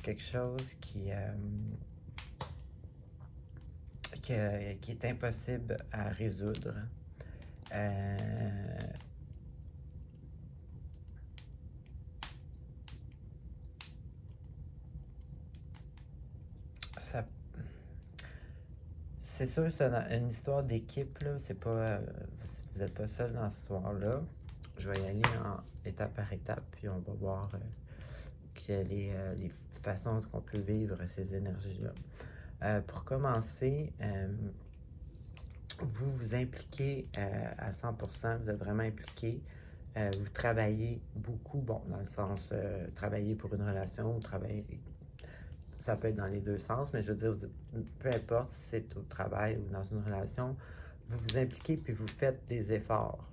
quelque chose qui est impossible à résoudre. Ça, c'est sûr, c'est une histoire d'équipe, là. C'est pas, vous n'êtes pas seul dans cette histoire-là. Je vais y aller en étape par étape, puis on va voir quelles les façons qu'on peut vivre ces énergies-là. Pour commencer, vous vous impliquez à 100%, vous êtes vraiment impliqué. Vous travaillez beaucoup, bon, dans le sens travailler pour une relation ou travailler, ça peut être dans les deux sens, mais je veux dire, peu importe si c'est au travail ou dans une relation, vous vous impliquez puis vous faites des efforts.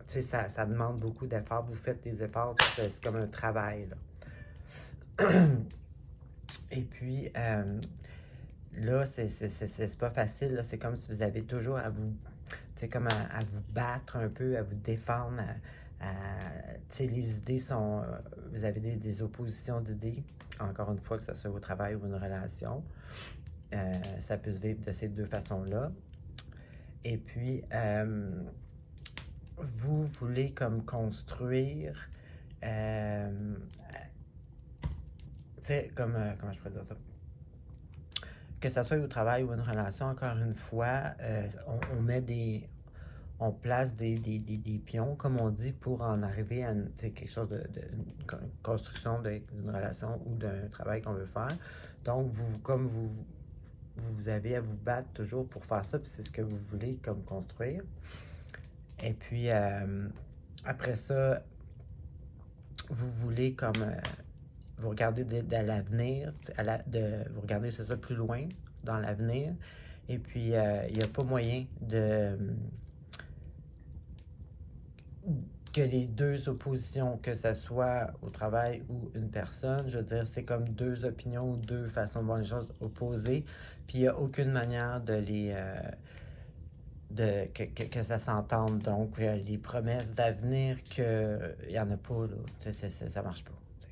Tu sais, ça demande beaucoup d'efforts, vous faites des efforts, c'est comme un travail, là. Et puis, là, c'est pas facile, là. C'est comme si vous avez toujours à vous, tu sais, comme à vous battre un peu, à vous défendre, tu sais, les idées sont, vous avez des oppositions d'idées, encore une fois, que ce soit au travail ou une relation. Ça peut se vivre de ces deux façons-là. Et puis, vous voulez comme construire, tu sais, comme, comment je pourrais dire ça? Que ça soit au travail ou une relation, encore une fois, on met on place des pions, comme on dit, pour en arriver à quelque chose une construction d'une relation ou d'un travail qu'on veut faire. Donc, comme vous avez à vous battre toujours pour faire ça, puis c'est ce que vous voulez comme construire. Et puis, après ça, vous voulez comme vous regardez de l'avenir, vous regardez c'est ça plus loin dans l'avenir. Et puis, il n'y a pas moyen que les deux oppositions, que ce soit au travail ou une personne, je veux dire, c'est comme deux opinions ou deux façons de voir les choses opposées. Puis il n'y a aucune manière de que ça s'entende. Donc, les promesses d'avenir, il n'y en a pas, là. Ça marche pas. T'sais.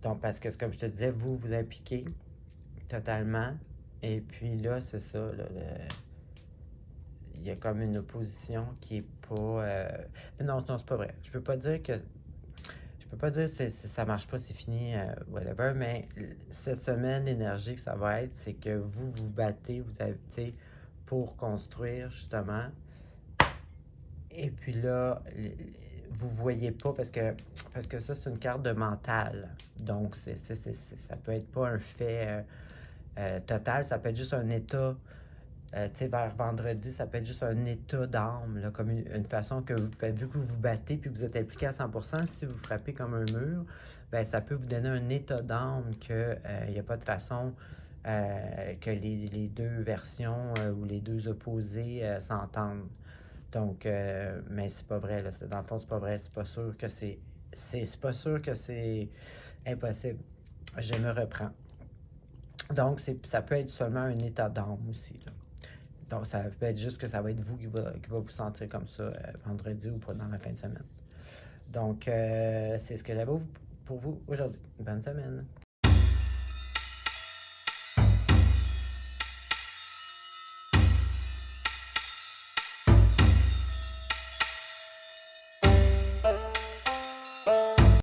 Donc, parce que, comme je te disais, vous impliquez totalement. Et puis là, c'est ça, là, il y a comme une opposition qui est pas... Non, c'est pas vrai. Je peux pas dire que ça marche pas, c'est fini, whatever, mais cette semaine, l'énergie que ça va être, c'est que vous vous battez, vous avez, pour construire, justement. Et puis là, vous voyez pas, parce que ça, c'est une carte de mental. Donc, ça peut être pas un fait total, ça peut être juste un état. Tu sais, vers vendredi, ça peut être juste un état d'âme, là, comme une façon que, vu que vous vous battez puis que vous êtes impliqué à 100%, si vous frappez comme un mur, ben ça peut vous donner un état d'âme qu'il n'y a pas de façon que les deux versions ou les deux opposés s'entendent. Donc, mais c'est pas vrai, là. Dans le fond, c'est pas vrai. C'est pas sûr que c'est pas sûr que c'est impossible. Je me reprends. Donc, ça peut être seulement un état d'âme aussi, là. Donc, ça peut être juste que ça va être vous qui va vous sentir comme ça vendredi ou pendant la fin de semaine. Donc, c'est ce que j'avais pour vous aujourd'hui. Bonne semaine.